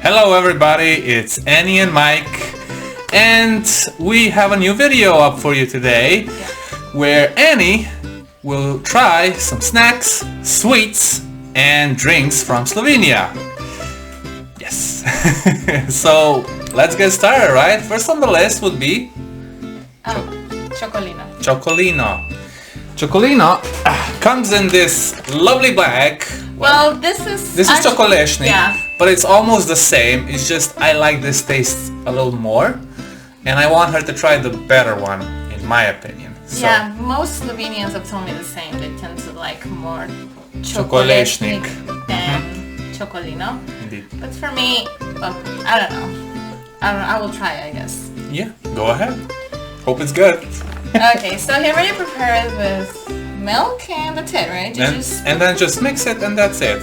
Hello everybody, it's Annie and Mike, and we have a new video up for you today where Annie will try some snacks, sweets and drinks from Slovenia. Yes. So let's get started, right? First on the list would be Čokolino. Čokolino comes in this lovely bag. Well, this is čokolešnik, yeah. But it's almost the same. It's just I like this taste a little more, and I want her to try the better one, in my opinion. So. Yeah, most Slovenians have told me the same. They tend to like more čokolešnik than Čokolino. Indeed. But for me, well, I don't know. I will try, I guess. Yeah, go ahead. Hope it's good. Okay, so he already prepared it with milk and that's it, right? And then just mix it and that's it.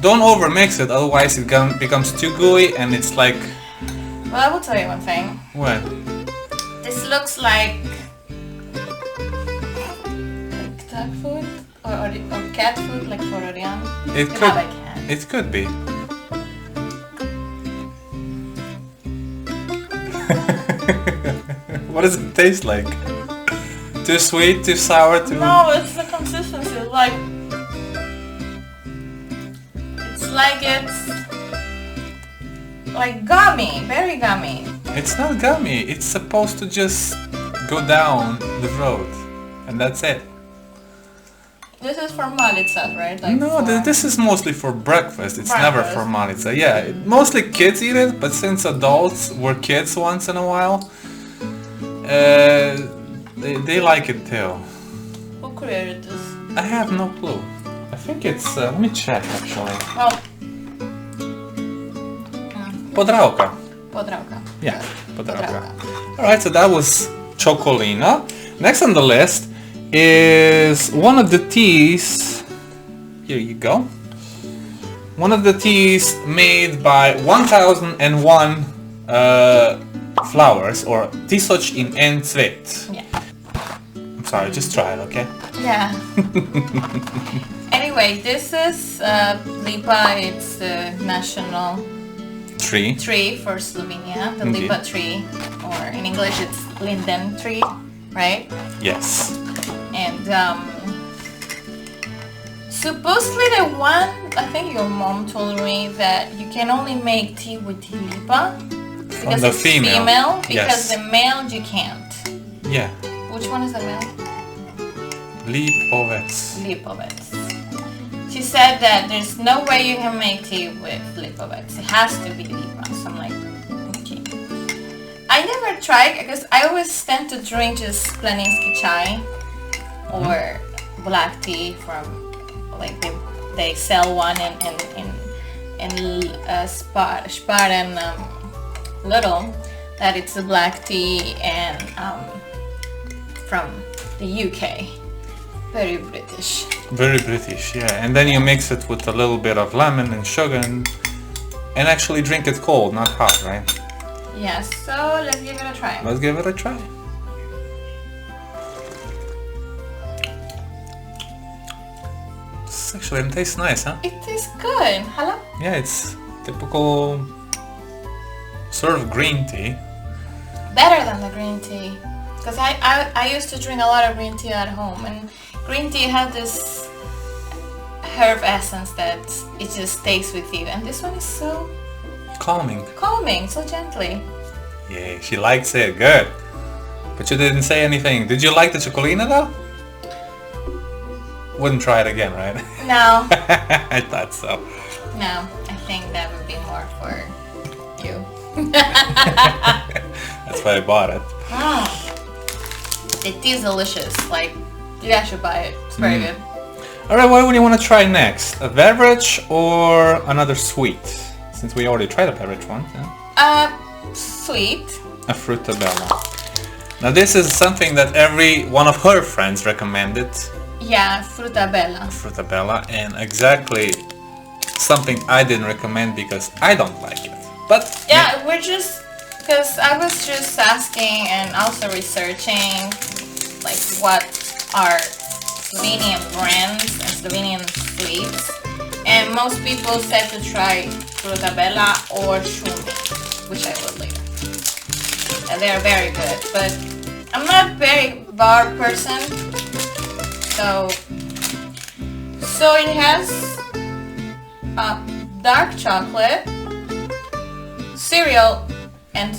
Don't over mix it, otherwise it becomes too gooey and it's like... Well, I will tell you one thing. What? This looks like dog food or cat food, like for Orion. It could be. What does it taste like? Too sweet, too sour, too... No, it's the consistency. It's like gummy, very gummy. It's not gummy. It's supposed to just go down the road, and that's it. This is for malica, right? Like no, this is mostly for breakfast. It's never for malica. Yeah, mostly kids eat it, but since adults were kids once in a while, they like it too. Who created this? I have no clue. I think it's... let me check actually. Well... Podravka. Yeah, Podravka. Alright, so that was Čokolino. Next on the list is one of the teas. Here you go. One of the teas made by 1001 flowers, or tisoč in en cvet. Yeah. I'm sorry, just try it, okay? Yeah. Anyway, this is lipa. It's the national tree for Slovenia. The lipa tree, or in English it's linden tree, right? Yes. And supposedly the one, I think your mom told me that you can only make tea with tea lipa because it's female. Because the male you can't. Yeah. Which one is the male? Lipovec. She said that there's no way you can make tea with lipovec. It has to be lipa. So I'm like, okay. I never tried because I always tend to drink just planinsky chai or black tea from, like they sell one in Spar and Little, that it's a black tea and from the UK. Very British. Very British, yeah. And then you mix it with a little bit of lemon and sugar and actually drink it cold, not hot, right? Yes, so let's give it a try. Let's give it a try. It tastes nice, huh? It tastes good. Hello? Yeah, it's typical sort of green tea. Better than the green tea. Because I used to drink a lot of green tea at home, and green tea had this herb essence that it just stays with you, and this one is so calming, so gently. Yeah, she likes it. Good. But you didn't say anything. Did you like the Čokolino though? Wouldn't try it again, right? No. I thought so. No, I think that would be more for you. That's why I bought it. The tea is delicious. Like, you guys should buy it. It's very good. Alright, what do you want to try next? A beverage or another sweet? Since we already tried a beverage one. Yeah? Sweet. A frutabella. Now this is something that every one of her friends recommended. Yeah, frutabella. Frutabella, and exactly something I didn't recommend because I don't like it. But yeah, we're just... Because I was just asking and also researching like what are Slovenian brands and Slovenian sweets, and And most people said to try frutabella or shumi, which I will later. And they are very good, but I'm not a very bar person, so it has dark chocolate, cereal, and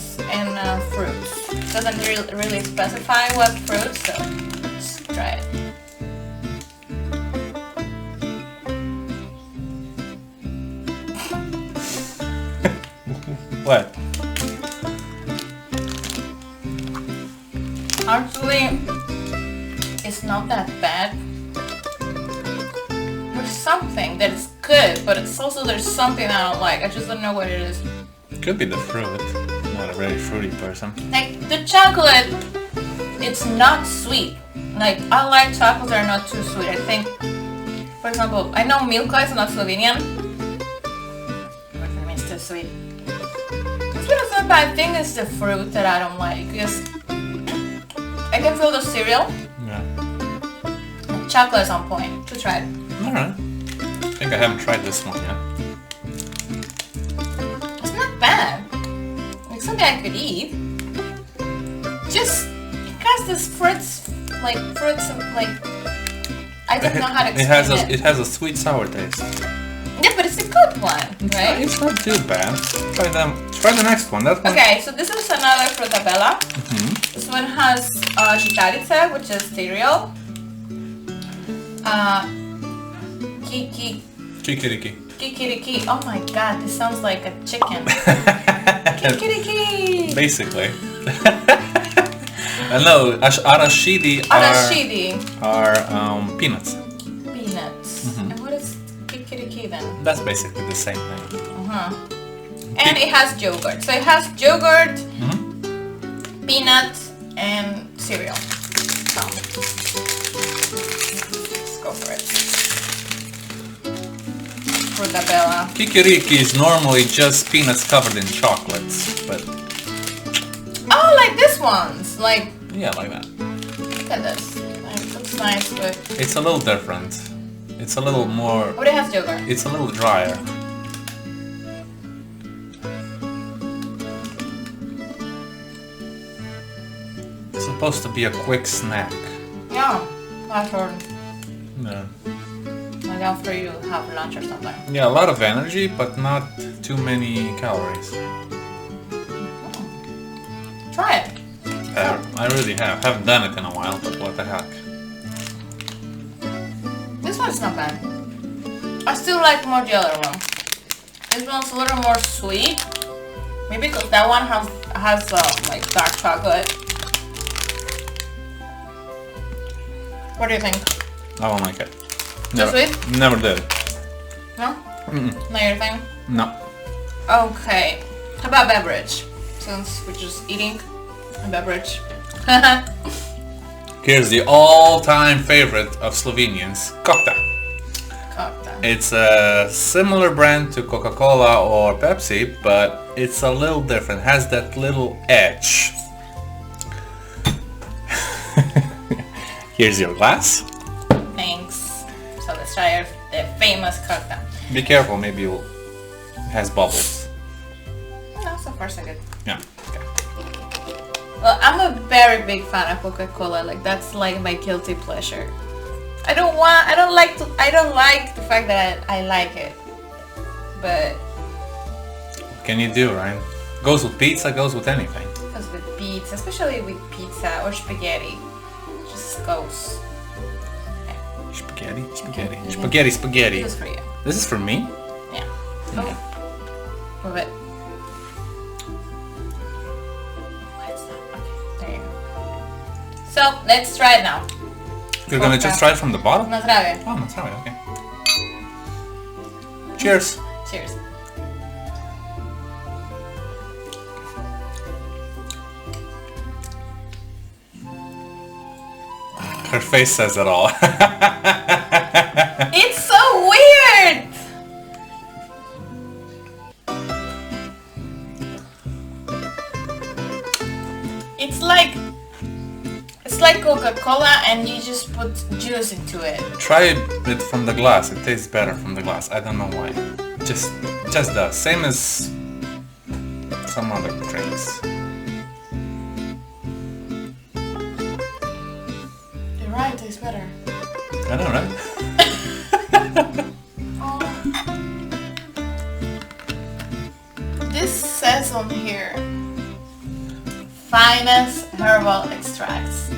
fruits. Doesn't really specify what fruits, so let's try it. What? Actually, it's not that bad. There's something that is good, but it's also there's something I don't like. I just don't know what it is. Could be the fruit. Not a very fruity person. Like the chocolate, it's not sweet. Like I like chocolates that are not too sweet. I think, for example, I know Milka is not Slovenian. But for me, it's too sweet. It's not bad. I think it's the fruit that I don't like because I can feel the cereal. Yeah. The chocolate is on point. To try it. Alright. I think I haven't tried this one yet. It's not bad. It's something I could eat. Just it has this fruits and I don't know how to explain it has a sweet sour taste. Yeah, but it's a good one, right? It's not too bad. Try the next one. That one. Okay, so this is another frutabella. This one has žitarice, which is cereal. Kikiriki. Oh my god, this sounds like a chicken. Kikiriki. Basically. No, arashidi are peanuts. Peanuts. And what is kikiriki then? That's basically the same thing. And it has yogurt. So it has yogurt, peanuts, and cereal. So let's go for it. Frutabella. Kikiriki is normally just peanuts covered in chocolates, but Oh, like this one's. Like yeah, like that. look at this. It looks nice, but It's a little different. It's a little more. but it has yogurt. It's a little drier. It's supposed to be a quick snack. Yeah, after Yeah. like after you have lunch or something. Yeah, a lot of energy, but not too many calories. Try it. I really haven't done it in a while, but what the heck. This one's not bad. I still like more the other one. This one's a little more sweet. Maybe because that one has like dark chocolate. What do you think? I don't like it. Too sweet? Never did. No? Not your thing? No. Okay. How about beverage? Since we're just eating a beverage. Here's the all-time favorite of Slovenians, Cockta. Cockta. It's a similar brand to Coca-Cola or Pepsi, but it's a little different. Has that little edge. Here's your glass. Thanks. So let's try the famous Cockta. Be careful, maybe it has bubbles. No, so far so good. Yeah. Okay. Well, I'm a very big fan of Coca-Cola. Like that's like my guilty pleasure. I don't like the fact that I like it. But What can you do, right? Goes with pizza, goes with anything. because with pizza, especially with pizza or spaghetti, it just goes. Spaghetti. Okay. Spaghetti. This is for you. This is for me? Yeah. Okay. Move it. What's that? Okay, there you go. So let's try it now. You're gonna just try it from the bottom? Na zdravie. Oh, that's right, okay. Cheers. Cheers. Her face says it all. It's so weird! It's like Coca-Cola and you just put juice into it. Try it from the glass. It tastes better from the glass. I don't know why. Just does. Same as some other drinks. You're right, it tastes better. I know, right? This says on here, finest herbal extracts.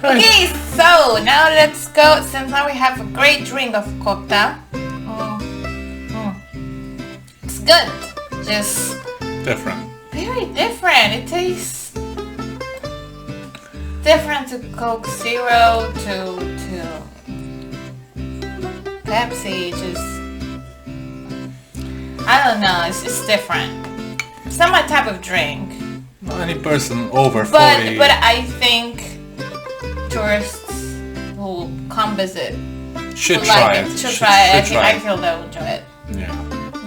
Okay, so now let's go, since now we have a great drink of Cockta. It's good, just Different. very different. It tastes different to Coke Zero, to Pepsi, just, I don't know, it's just different. It's not my type of drink. Well, any person over 40. But I think tourists who come visit should would try like it. Should try it. Should try I feel they'll enjoy it. Yeah.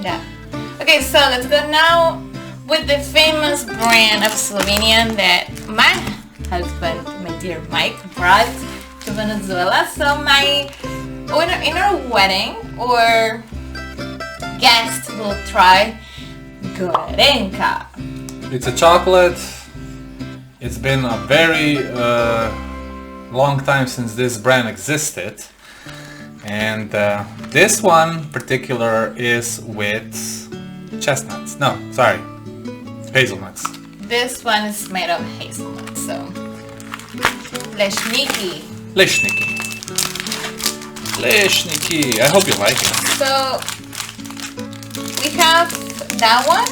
Yeah. Okay, so let's go now with the famous brand of Slovenian that my husband, my dear Mike, brought to Venezuela. So in our wedding, or guest will try gorenka. It's a chocolate. It's been a very long time since this brand existed. And this one particular is with chestnuts. No, sorry, hazelnuts. This one is made of hazelnuts, so Lešniki. Lešniki. Lešniki. I hope you like it. So we have that one,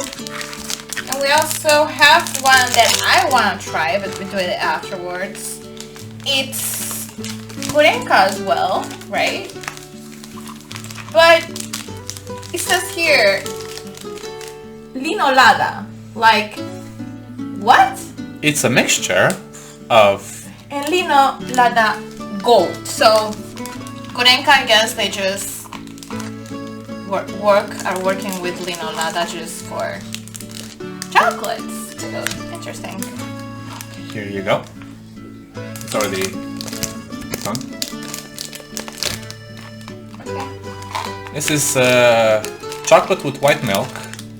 and we also have one that I want to try, but we do it afterwards. It's gorenka as well, right? But it says here linolada. Like, what? It's a mixture of... And linolada gold. So gorenka, I guess they just are working with linolada just for chocolates too. Interesting. Here you go. It's already done. Okay. This is chocolate with white milk,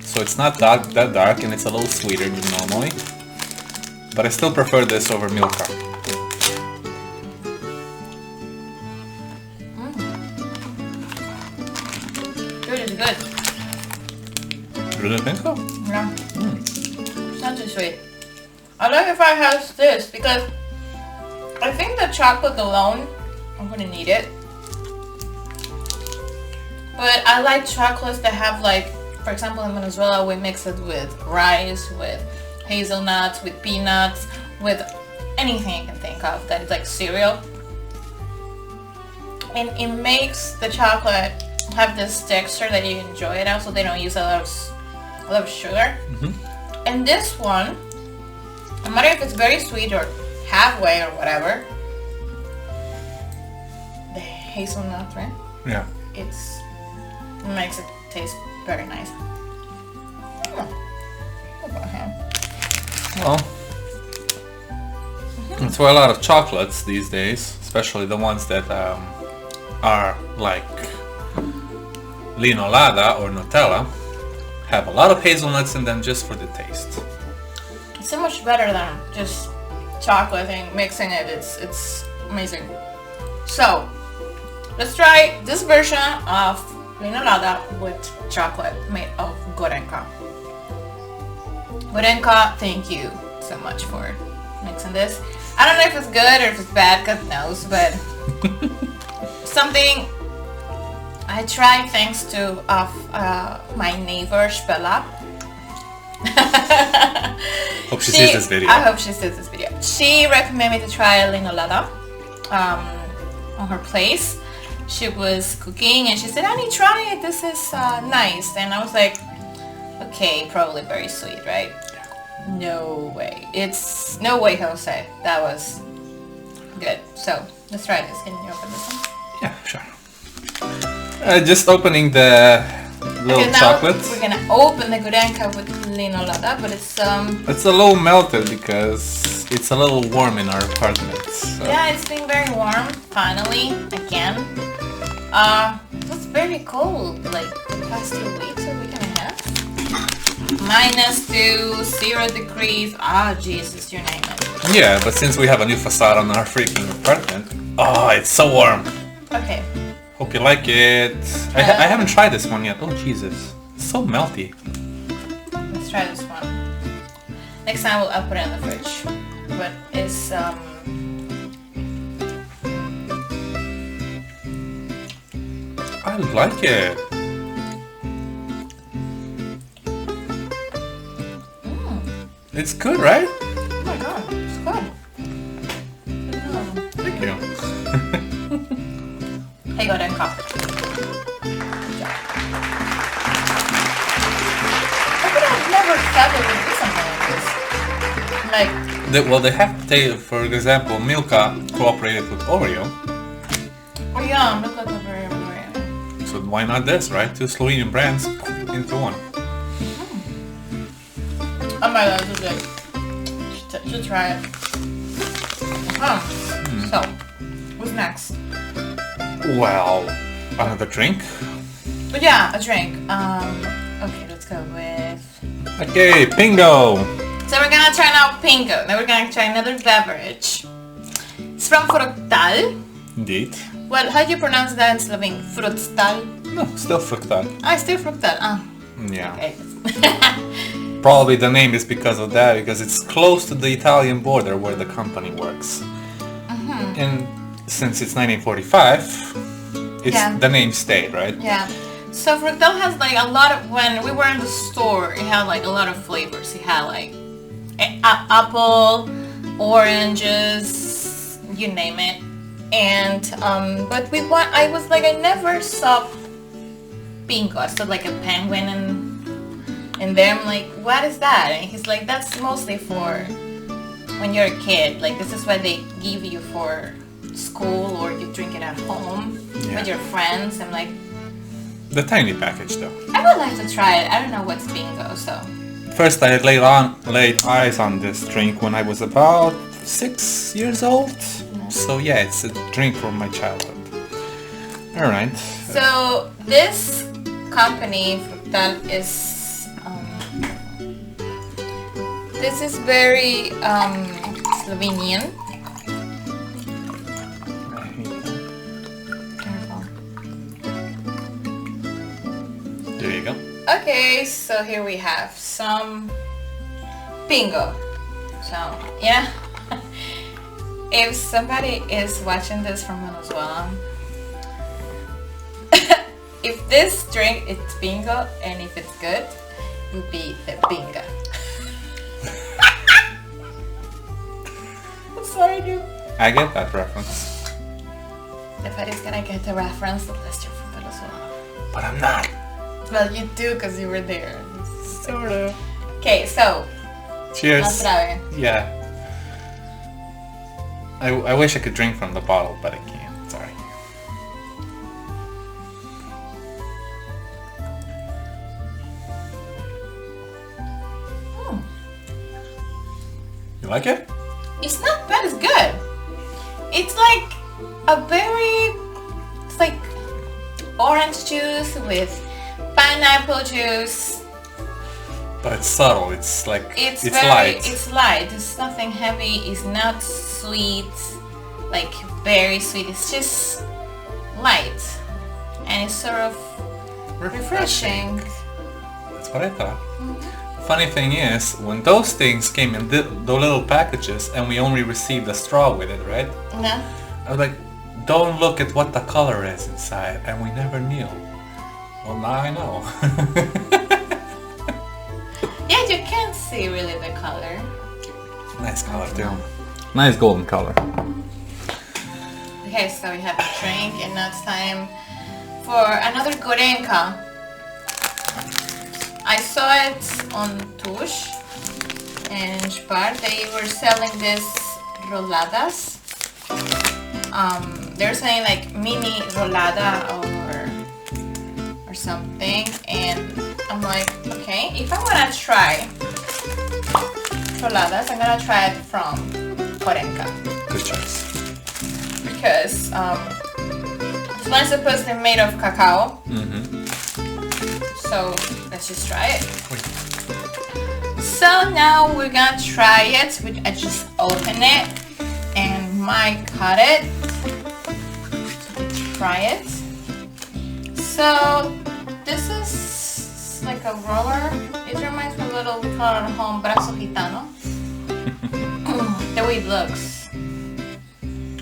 so it's not that dark, and it's a little sweeter than normally. But I still prefer this over Milka. Good, it's good. You really think so? Yeah. It's not too sweet. I like if I have this because I think the chocolate alone, I'm gonna need it. But I like chocolates that have, like, for example, in Venezuela we mix it with rice, with hazelnuts, with peanuts, with anything you can think of that is like cereal. And it makes the chocolate have this texture that you enjoy it. Also, they don't use a lot of sugar. Mm-hmm. And this one, no matter if it's very sweet or halfway or whatever, the hazelnut, right? Yeah. It makes it taste very nice. Well, that's why a lot of chocolates these days, especially the ones that are like linolada or Nutella, have a lot of hazelnuts in them just for the taste. It's so much better than just chocolate and mixing it. It's amazing. So let's try this version of linolada with chocolate made of gorenka. Gorenka, thank you so much for mixing this. I don't know if it's good or if it's bad, God knows, but something I tried thanks to my neighbor Spela. Hope she sees this video. I hope she sees this video. She recommended me to try linolada on her place. She was cooking and she said, "Annie, try it. This is nice." And I was like, okay, probably very sweet, right? No way. It's no way, Jose. That was good. So let's try this. Can you open this one? Yeah, sure. Just opening the little okay, now chocolate. We're gonna open the gurenka with linolada, but it's It's a little melted because it's a little warm in our apartment. So. Yeah, it's been very warm. Finally, again. It was very cold like the past 2 weeks, a week and a half. -2, 0 degrees. Ah, Jesus, you name it. Yeah, but since we have a new facade on our freaking apartment, oh, it's so warm. Okay. Hope you like it. I haven't tried this one yet. Oh, Jesus. It's so melty. Let's try this one. Next time I'll put it in the fridge. But it's I like it. It's good, right? Oh my god, it's good. Thank you. Hey, go ahead and cough. I could have never thought they would do something like this. Like, They have to take, for example, Milka cooperated with Oreo. oh yeah, look like a very So why not this, right? 2 Slovenian brands into one. oh my god, this is good. Should try it. So, what's next? Well, another drink. But yeah, a drink. Okay, let's go with... Okay, Pingo. So we're gonna try now Pingo. Now we're gonna try another beverage. It's from Fructal. Indeed. Well, how do you pronounce that in Slovene? Fructal? No, still Fructal. Ah, still Fructal. Ah, Yeah. okay. Probably the name is because of that, because it's close to the Italian border where the company works. And since it's 1945, the name stayed, right? Yeah. So Fructal has like a lot of, when we were in the store, it had like a lot of flavors. It had like apple, oranges, you name it. And but I was like, I never saw Pingo. I saw like a penguin and there. I'm like, what is that? And he's like, that's mostly for when you're a kid. Like, this is what they give you for school, or you drink it at home with your friends. I'm like, the tiny package though. I would like to try it. I don't know what's Pingo, so. First I laid eyes on this drink when I was about 6 years old. So yeah, it's a drink from my childhood. Alright. So this company, Fructal, is this is very Slovenian. Careful. There you go. Okay, so here we have some Pingo. So yeah. If somebody is watching this from Venezuela, if this drink is Pingo and if it's good, it will be the Pinga. Sorry, dude. I get that reference. Nobody's gonna get the reference unless you're from Venezuela. But I'm not. Well, you do because you were there. Sort of. Okay, so. Cheers. Otra vez. Yeah. I wish I could drink from the bottle, but I can't. Sorry. You like it? It's not bad, it's good. It's like it's like orange juice with pineapple juice. But it's subtle, it's like, it's very light. It's light, it's nothing heavy, it's not sweet, like very sweet, it's just light. And it's sort of refreshing. That's what I thought. Funny thing is, when those things came in the little packages and we only received a straw with it, right? No. I was like, don't look at what the color is inside, and we never knew. Well, now I know. Yeah, you can see really the color. Nice color too. Nice golden color. Okay, so we have a drink and now it's time for another gorenka. I saw it on Tush in Spar. They were selling this roladas. They're saying like mini rolada or something, and I'm like, okay, if I'm gonna try chocoladas, I'm gonna try it from Korenka. Good choice. Because it's not supposedly made of cacao. So let's just try it. So now we're gonna try it. I just open it and Mike cut it. Try it. So this is like a roller. It reminds me a little, we call it at home brazo gitano. The way it looks.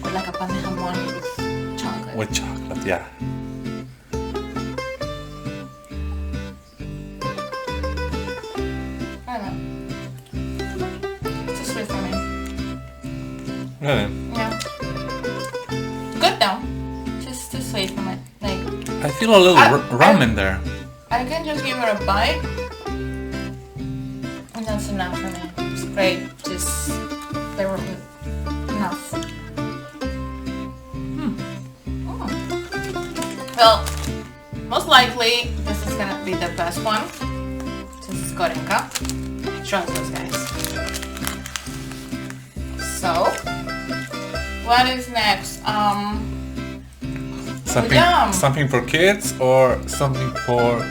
Or like a pan de jamón with chocolate. With chocolate, yeah. I don't know. It's too sweet for me. Really? Yeah. Good though. Just too sweet for me. Like, I feel a little rum in there. I can just give it a bite. And that's enough for me. It's great. Just flavorful. Enough. Well, most likely this is gonna be the best one. Since it's Korenka. Trust those guys. So, what is next? Something for kids or something for...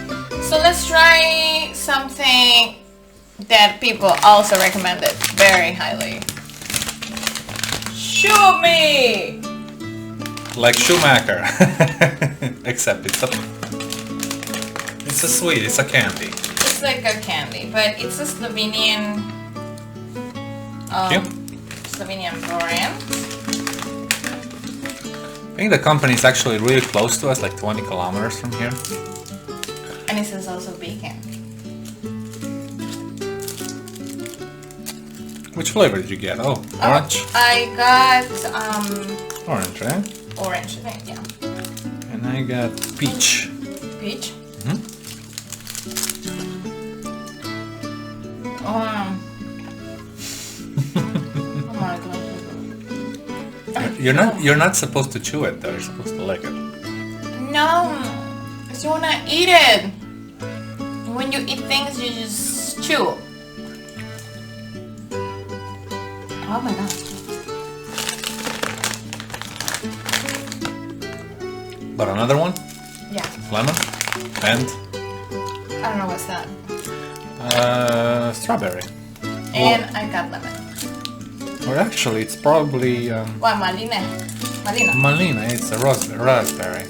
So let's try something that people also recommended very highly. Show me! Like Schumacher. Except it's a sweet, it's a candy. It's like a candy, but it's a Slovenian Slovenian brand. I think the company is actually really close to us, like 20 kilometers from here. And it says also vegan. Which flavor did you get? Oh, orange? I got Orange, right? orange, I think, yeah. And I got peach. Peach? Oh my god. You're not supposed to chew it though, you're supposed to lick it. No, because you wanna eat it. When you eat things, you just chew. Oh my god. But another one? Yeah. Lemon? And? I don't know what's that. Strawberry. And I got lemon. Or actually, it's probably... What, Malina? Malina, it's a raspberry.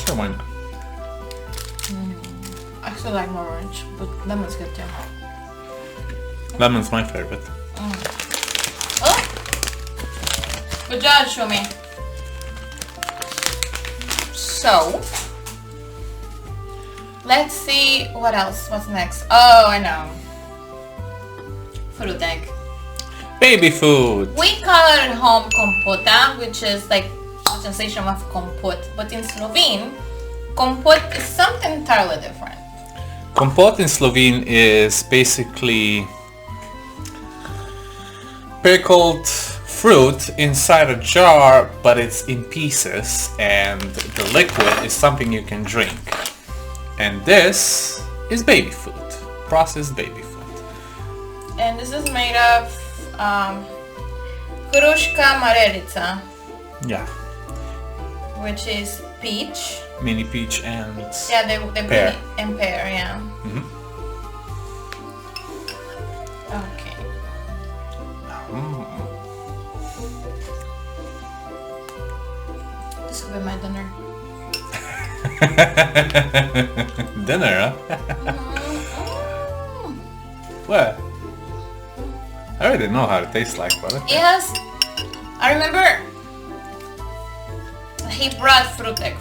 Sure, why not? I still like more orange, but lemon's good too. Lemon's my favorite. Oh! Good job, Shumi. So, let's see what else. What's next? Oh, I know. Fruit egg. Baby food! We call it at home compota, which is like a translation of compot. But in Slovene, compot is something entirely different. Compot in Slovene is basically pickled fruit inside a jar, but it's in pieces, and the liquid is something you can drink. And this is baby food, processed baby food. And this is made of Hruška marelica, Yeah, which is peach. mini peach and Yeah, the pear. and pear, yeah. Mhm. Okay. This could be my dinner. Dinner, huh? What? I already know how it tastes like, but Yes, I remember he brought fruit egg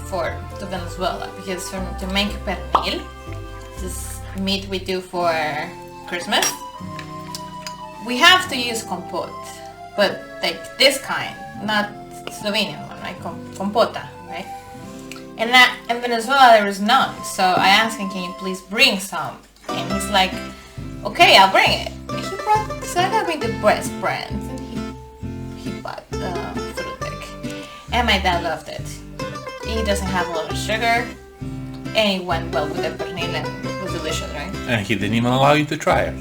to Venezuela because to make pernil, this meat we do for Christmas, we have to use compot, but like this kind, not Slovenian one, right? Compota, right? And in Venezuela there is none, so I asked him, can you please bring some? And he's like, okay, I'll bring it. He brought, so I gotta bring the best brands, and he bought fruit egg. And my dad loved it. It doesn't have a lot of sugar. And it went well with the pernil and it was delicious, right? And he didn't even allow you to try it.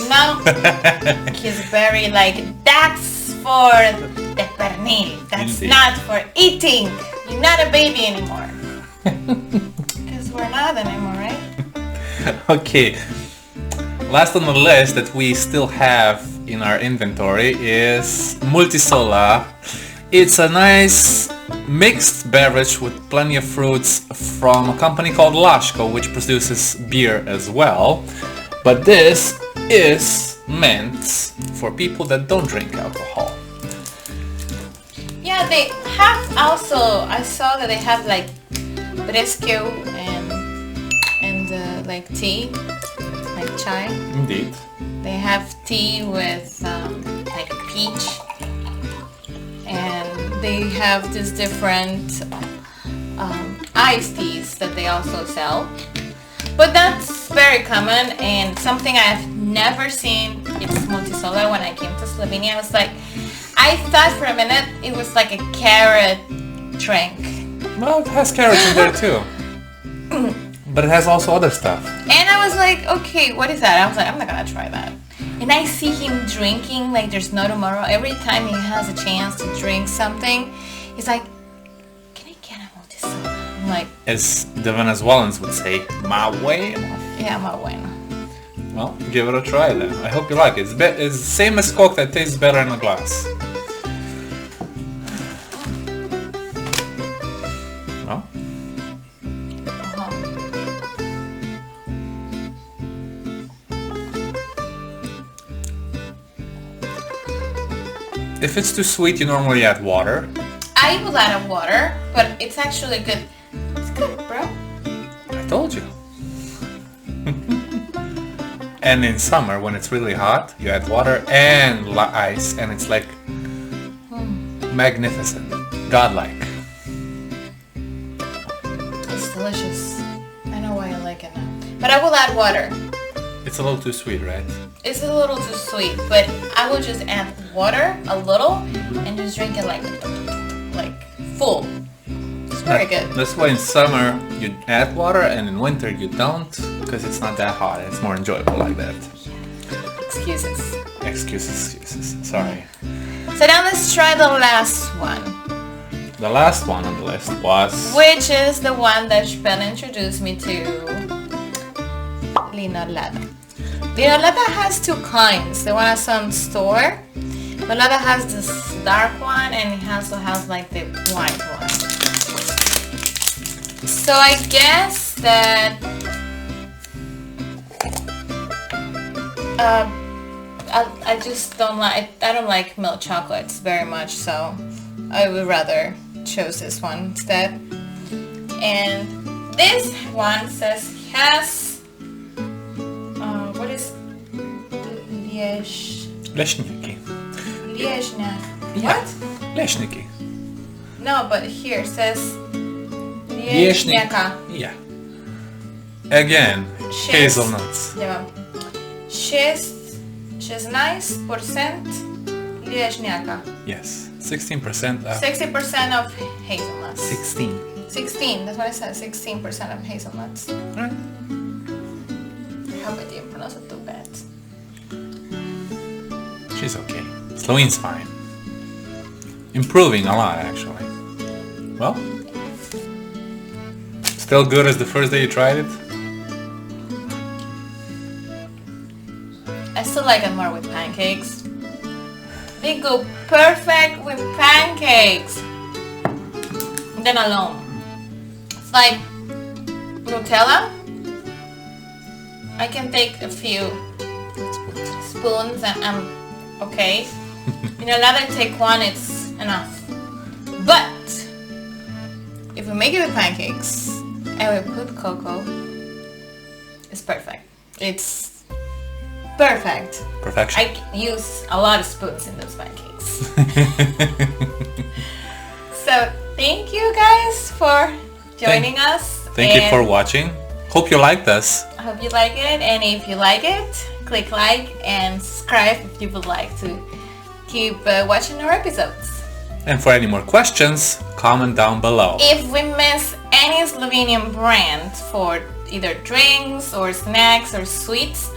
No. He's very like, that's for the pernil. That's Indeed. not for eating. You're not a baby anymore. Because we're not anymore, right? Okay. Last on the list that we still have in our inventory is multisola. It's a nice mixed beverage with plenty of fruits from a company called Lashko, which produces beer as well. But this is meant for people that don't drink alcohol. Yeah, they have also, I saw that they have like brescio and like tea, like chai. Indeed. They have tea with like peach, and they have these different iced teas that they also sell. But that's very common, and something I've never seen. It's multisola. When I came to Slovenia, I was like, I thought for a minute it was like a carrot drink. Well, it has carrots in there too. But it has also other stuff. And I was like, okay, what is that? I was like, I'm not gonna try that. And I see him drinking like there's no tomorrow. Every time he has a chance to drink something, he's like, can I get a multisola? I'm like, As the Venezuelans would say, ma bueno. yeah, my bueno. Well, give it a try then. I hope you like it. It's the same as Cockta, it tastes better in a glass. Well, if it's too sweet, you normally add water. I will add water, but it's actually good. It's good, bro. I told you. And in summer, when it's really hot, you add water and ice, and it's like magnificent, godlike. It's delicious. I know why I like it now. But I will add water. It's a little too sweet, right? It's a little too sweet, but I will just add water a little and just drink it like full. It's very good. That's why in summer you add water, and in winter you don't, because it's not that hot. It's more enjoyable like that. Excuses. Excuses. Sorry. So now let's try the last one, The last one on the list was... which is the one that Ben introduced me to, linolada. Linolada has two kinds. The one I saw in the store. Linolada has this dark one, and it also has like the white one. So I guess that I just don't like, I don't like milk chocolates very much, so I would rather choose this one instead. And this one says has what is Leśniki. Liezhnia. Yeah. What? Leśniki. No, but here it says Liezhniaka. Yeah. Again, hazelnuts. Nie mam. 16% Liezhniaka. Yes. 16% of... 60% of hazelnuts. 16. 16, that's what I said, 16% of hazelnuts. Right. I hope I didn't pronounce it too bad. She's okay. Slovene's fine. Improving a lot, actually. Well, still good as the first day you tried it? I still like it more with pancakes. They go perfect with pancakes. Then alone. It's like Nutella. I can take a few spoons and I'm okay. You know, now that I take one, it's enough. But if we make it with pancakes and we put cocoa, it's perfect. It's perfect. Perfection. I use a lot of spoons in those pancakes. So thank you guys for joining us. Thank you for watching. Hope you liked us. I hope you like it, and if you like it, click like and subscribe if you would like to keep watching our episodes. And for any more questions, comment down below. If we miss any Slovenian brand for either drinks or snacks or sweets,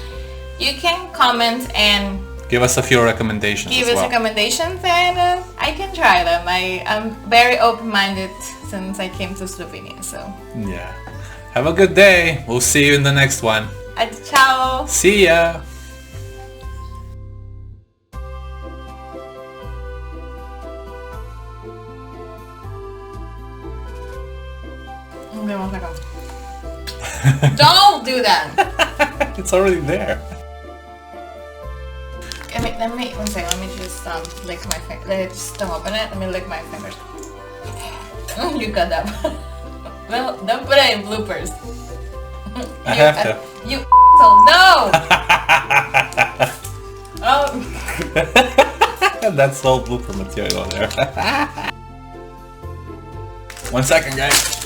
you can comment and give us a few recommendations give as us well. recommendations, and I can try them. I'm very open-minded since I came to Slovenia, so. Yeah. Have a good day. We'll see you in the next one. Ciao! See ya! Okay, 1 second. Don't do that! It's already there. Let me, 1 second, let me just lick my finger. Just don't open it, let me lick my fingers. You got that. Well, don't put it in bloopers. I have to. You asshole, no! Oh. That's all blooper material there. 1 second, guys.